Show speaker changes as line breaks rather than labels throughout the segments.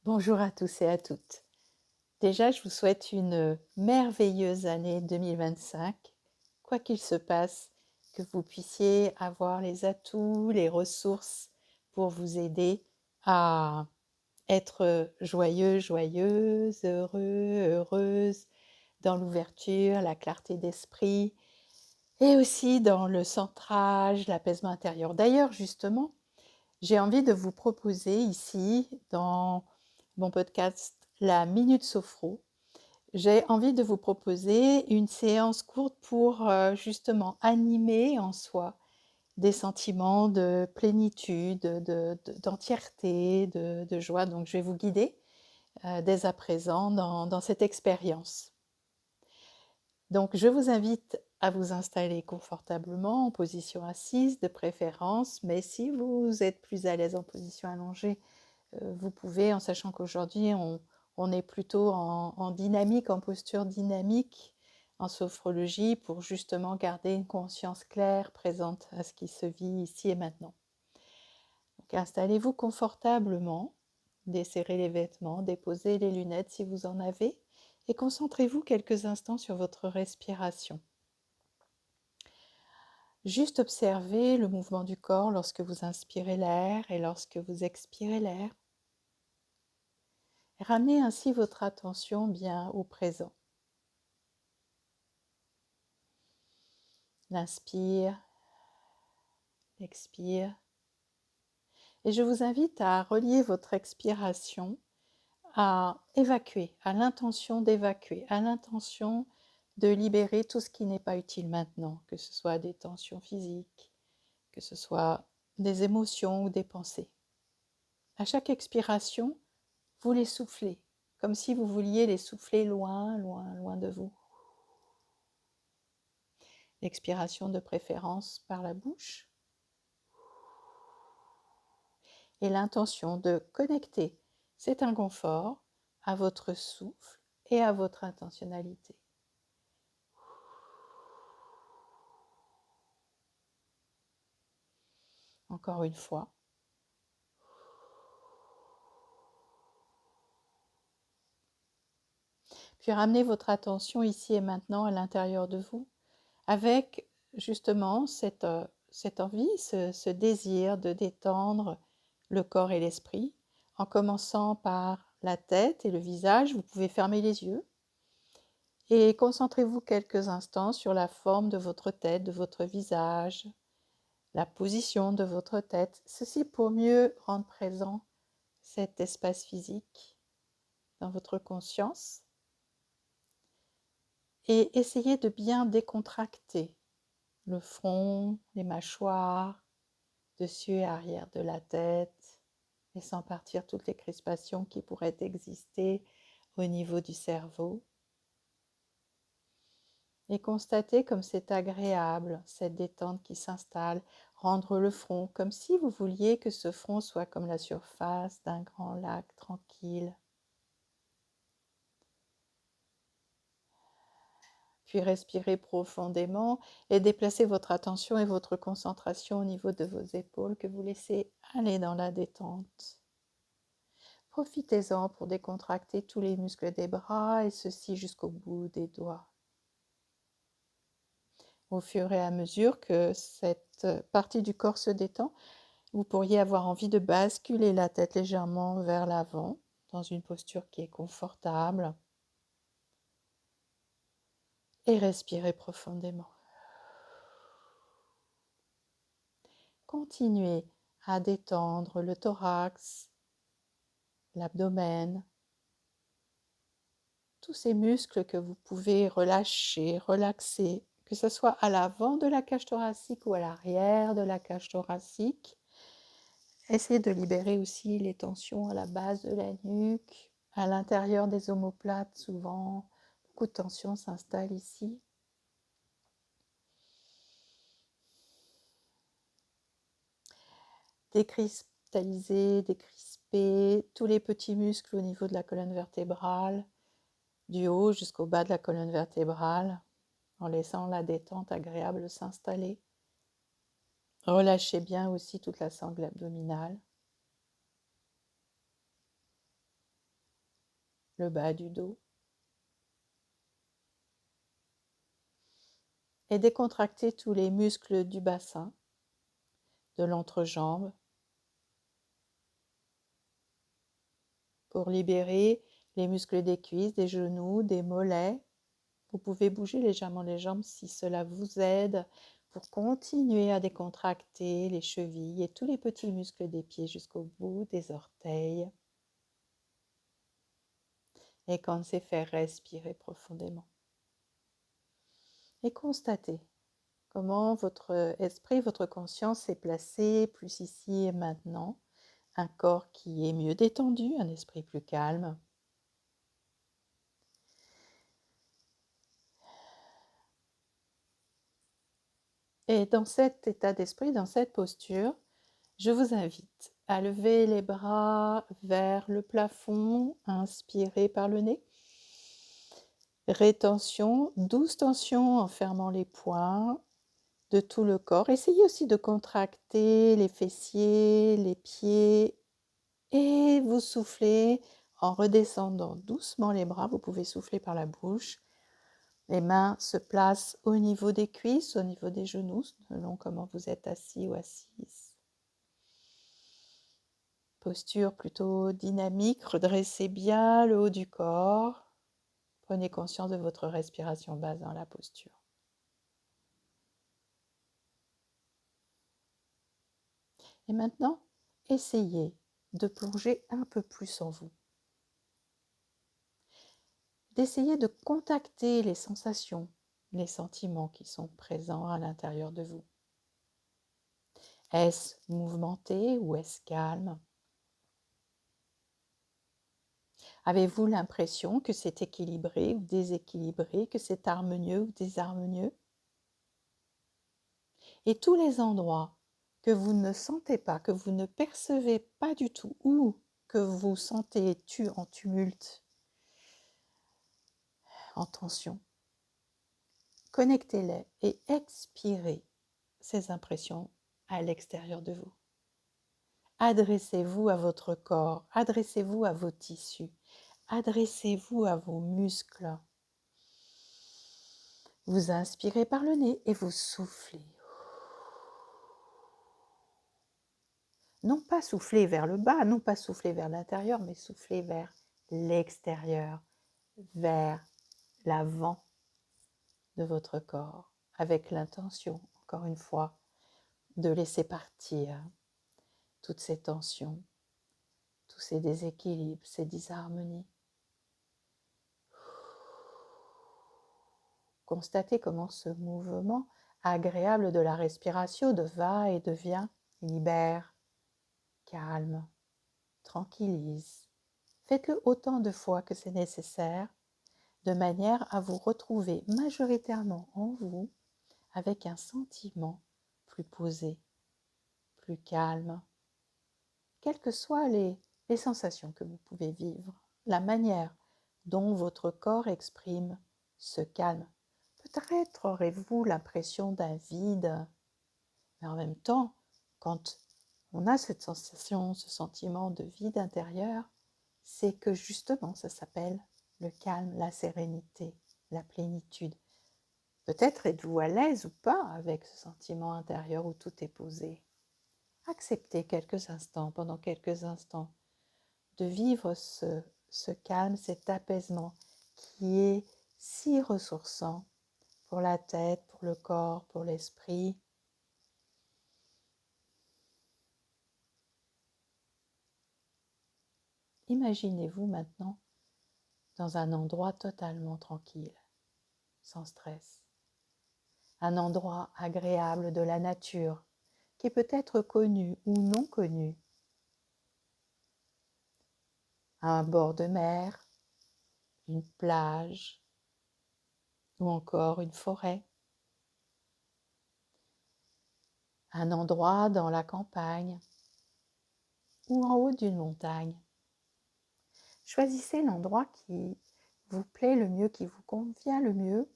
Bonjour à tous et à toutes. Déjà, je vous souhaite une merveilleuse année 2025. Quoi qu'il se passe, que vous puissiez avoir les atouts, les ressources pour vous aider à être joyeux, joyeuse, heureux, heureuse, dans l'ouverture, la clarté d'esprit et aussi dans le centrage, l'apaisement intérieur. D'ailleurs, justement, j'ai envie de vous proposer ici, dans mon podcast La Minute Sophro, j'ai envie de vous proposer une séance courte pour justement animer en soi des sentiments de plénitude, d'entièreté, de joie. Donc je vais vous guider dès à présent dans cette expérience. Donc je vous invite à vous installer confortablement en position assise de préférence, mais si vous êtes plus à l'aise en position allongée, vous pouvez, en sachant qu'aujourd'hui on est plutôt en dynamique, en posture dynamique, en sophrologie, pour justement garder une conscience claire, présente à ce qui se vit ici et maintenant. Donc installez-vous confortablement, desserrez les vêtements, déposez les lunettes si vous en avez, et concentrez-vous quelques instants sur votre respiration. Juste observez le mouvement du corps lorsque vous inspirez l'air et lorsque vous expirez l'air. Ramenez ainsi votre attention bien au présent. L'inspire, l'expire. Et je vous invite à relier votre expiration à évacuer, à l'intention d'évacuer, à l'intention de libérer tout ce qui n'est pas utile maintenant, que ce soit des tensions physiques, que ce soit des émotions ou des pensées. À chaque expiration, vous les soufflez, comme si vous vouliez les souffler loin, loin, loin de vous. L'expiration de préférence par la bouche. Et l'intention de connecter cet inconfort à votre souffle et à votre intentionnalité. Encore une fois. Puis ramenez votre attention ici et maintenant à l'intérieur de vous, avec justement cette envie, ce désir de détendre le corps et l'esprit, en commençant par la tête et le visage. Vous pouvez fermer les yeux et concentrez-vous quelques instants sur la forme de votre tête, de votre visage, la position de votre tête, ceci pour mieux rendre présent cet espace physique dans votre conscience. Et essayez de bien décontracter le front, les mâchoires, dessus et arrière de la tête, laissant partir toutes les crispations qui pourraient exister au niveau du cerveau. Et constatez comme c'est agréable, cette détente qui s'installe, rendre le front comme si vous vouliez que ce front soit comme la surface d'un grand lac tranquille. Puis respirez profondément et déplacez votre attention et votre concentration au niveau de vos épaules que vous laissez aller dans la détente. Profitez-en pour décontracter tous les muscles des bras et ceci jusqu'au bout des doigts. Au fur et à mesure que cette partie du corps se détend, vous pourriez avoir envie de basculer la tête légèrement vers l'avant dans une posture qui est confortable et respirez profondément. Continuez à détendre le thorax, l'abdomen, tous ces muscles que vous pouvez relâcher, relaxer, que ce soit à l'avant de la cage thoracique ou à l'arrière de la cage thoracique. Essayez de libérer aussi les tensions à la base de la nuque, à l'intérieur des omoplates. Souvent, beaucoup de tensions s'installent ici. Décristalliser, décrisper tous les petits muscles au niveau de la colonne vertébrale, du haut jusqu'au bas de la colonne vertébrale, en laissant la détente agréable s'installer. Relâchez bien aussi toute la sangle abdominale. le bas du dos. Et décontractez tous les muscles du bassin, de l'entrejambe, pour libérer les muscles des cuisses, des genoux, des mollets. Vous pouvez bouger légèrement les jambes si cela vous aide pour continuer à décontracter les chevilles et tous les petits muscles des pieds jusqu'au bout des orteils. Et quand c'est fait, respirez profondément. Et constatez comment votre esprit, votre conscience est placé plus ici et maintenant. Un corps qui est mieux détendu, un esprit plus calme. Et dans cet état d'esprit, dans cette posture, je vous invite à lever les bras vers le plafond, inspirez par le nez. Rétention, douce tension en fermant les poings de tout le corps. Essayez aussi de contracter les fessiers, les pieds et vous soufflez en redescendant doucement les bras. Vous pouvez souffler par la bouche. Les mains se placent au niveau des cuisses, au niveau des genoux, selon comment vous êtes assis ou assise. Posture plutôt dynamique, redressez bien le haut du corps. Prenez conscience de votre respiration basse dans la posture. Et maintenant, essayez de plonger un peu plus en vous. D'essayer de contacter les sensations, les sentiments qui sont présents à l'intérieur de vous. Est-ce mouvementé ou est-ce calme? Avez-vous l'impression que c'est équilibré ou déséquilibré, que c'est harmonieux ou désharmonieux? Et tous les endroits que vous ne sentez pas, que vous ne percevez pas du tout, ou que vous sentez en tumulte, en tension, connectez-les et expirez ces impressions à l'extérieur de vous. Adressez-vous à votre corps, adressez-vous à vos tissus, adressez-vous à vos muscles. Vous inspirez par le nez et vous soufflez. Non pas souffler vers le bas, non pas souffler vers l'intérieur, mais souffler vers l'extérieur, vers l'avant de votre corps, avec l'intention, encore une fois, de laisser partir toutes ces tensions, tous ces déséquilibres, ces disharmonies. Constatez comment ce mouvement agréable de la respiration de va et de vient libère, calme, tranquillise. Faites-le autant de fois que c'est nécessaire, de manière à vous retrouver majoritairement en vous avec un sentiment plus posé, plus calme, quelles que soient les sensations que vous pouvez vivre, la manière dont votre corps exprime ce calme. Peut-être aurez-vous l'impression d'un vide, mais en même temps, quand on a cette sensation, ce sentiment de vide intérieur, c'est que justement ça s'appelle le calme, la sérénité, la plénitude. Peut-être êtes-vous à l'aise ou pas avec ce sentiment intérieur où tout est posé. Acceptez quelques instants, pendant quelques instants, de vivre ce calme, cet apaisement qui est si ressourçant pour la tête, pour le corps, pour l'esprit. Imaginez-vous maintenant dans un endroit totalement tranquille, sans stress. Un endroit agréable de la nature qui peut être connu ou non connu. Un bord de mer, une plage ou encore une forêt. Un endroit dans la campagne ou en haut d'une montagne. Choisissez l'endroit qui vous plaît le mieux, qui vous convient le mieux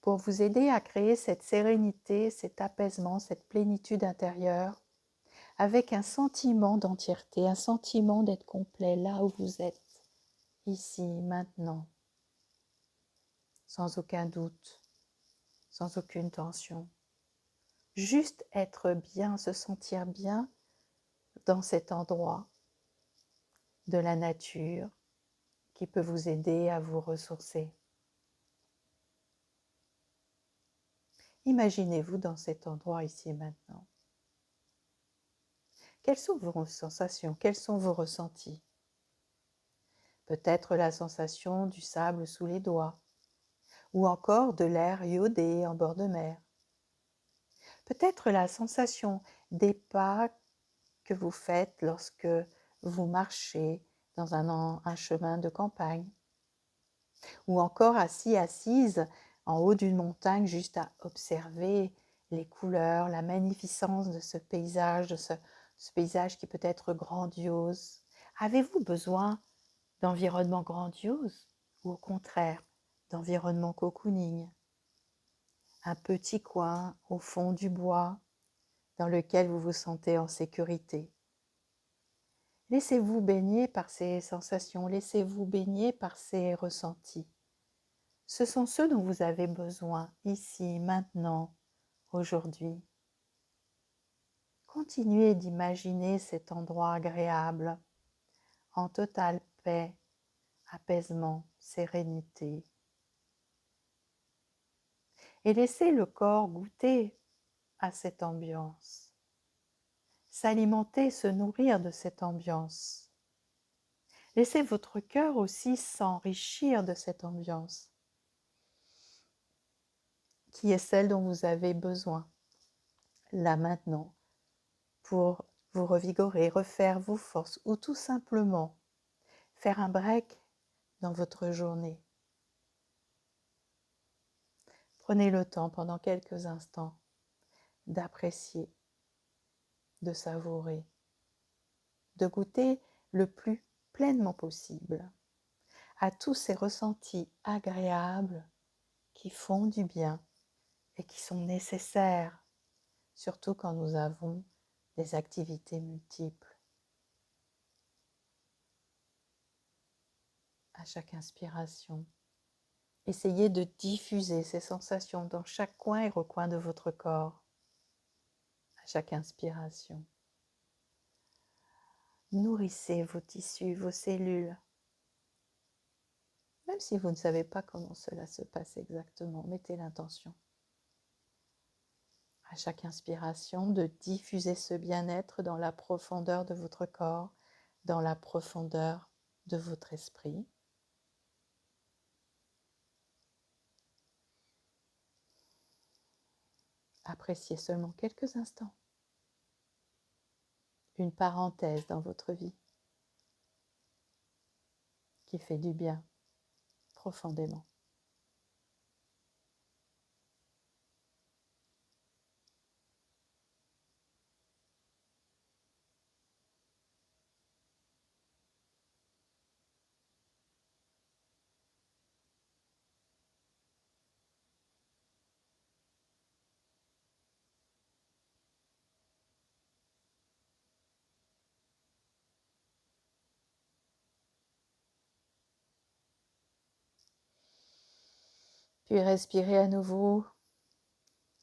pour vous aider à créer cette sérénité, cet apaisement, cette plénitude intérieure avec un sentiment d'entièreté, un sentiment d'être complet là où vous êtes. ici, maintenant, sans aucun doute, sans aucune tension. Juste être bien, se sentir bien dans cet endroit de la nature qui peut vous aider à vous ressourcer. Imaginez-vous dans cet endroit ici et maintenant. Quelles sont vos sensations? Quels sont vos ressentis? Peut-être la sensation du sable sous les doigts, ou encore de l'air iodé en bord de mer. Peut-être la sensation des pas que vous faites lorsque vous marchez dans un chemin de campagne, ou encore assise en haut d'une montagne juste à observer les couleurs, la magnificence de ce paysage, ce paysage qui peut être grandiose. Avez-vous besoin d'environnement grandiose ou au contraire d'environnement cocooning? Un petit coin au fond du bois dans lequel vous vous sentez en sécurité. Laissez-vous baigner par ces sensations, laissez-vous baigner par ces ressentis. Ce sont ceux dont vous avez besoin ici, maintenant, aujourd'hui. Continuez d'imaginer cet endroit agréable, en totale paix, apaisement, sérénité. Et laissez le corps goûter à cette ambiance, s'alimenter, se nourrir de cette ambiance. Laissez votre cœur aussi s'enrichir de cette ambiance, qui est celle dont vous avez besoin, là maintenant, pour vous revigorer, refaire vos forces ou tout simplement faire un break dans votre journée. Prenez le temps pendant quelques instants d'apprécier, de savourer, de goûter le plus pleinement possible à tous ces ressentis agréables qui font du bien et qui sont nécessaires, surtout quand nous avons des activités multiples. À chaque inspiration, essayez de diffuser ces sensations dans chaque coin et recoin de votre corps. À chaque inspiration, nourrissez vos tissus, vos cellules. Même si vous ne savez pas comment cela se passe exactement, mettez l'intention. À chaque inspiration, de diffuser ce bien-être dans la profondeur de votre corps, dans la profondeur de votre esprit. Appréciez seulement quelques instants une parenthèse dans votre vie qui fait du bien profondément. Puis respirez à nouveau,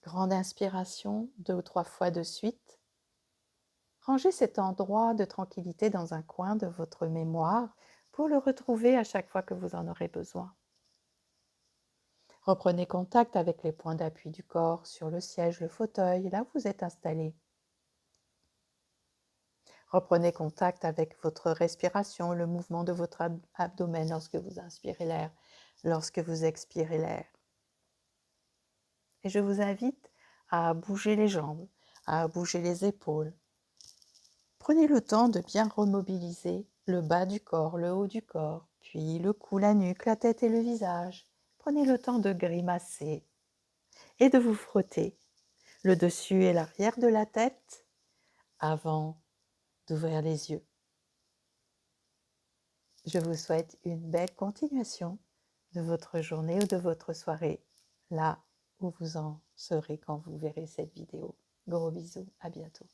grande inspiration, 2 ou 3 fois de suite. Rangez cet endroit de tranquillité dans un coin de votre mémoire pour le retrouver à chaque fois que vous en aurez besoin. Reprenez contact avec les points d'appui du corps sur le siège, le fauteuil, là où vous êtes installé. Reprenez contact avec votre respiration, le mouvement de votre abdomen lorsque vous inspirez l'air, lorsque vous expirez l'air. Et je vous invite à bouger les jambes, à bouger les épaules. Prenez le temps de bien remobiliser le bas du corps, le haut du corps, puis le cou, la nuque, la tête et le visage. Prenez le temps de grimacer et de vous frotter le dessus et l'arrière de la tête avant d'ouvrir les yeux. Je vous souhaite une belle continuation de votre journée ou de votre soirée, là où vous en serez quand vous verrez cette vidéo. Gros bisous, à bientôt.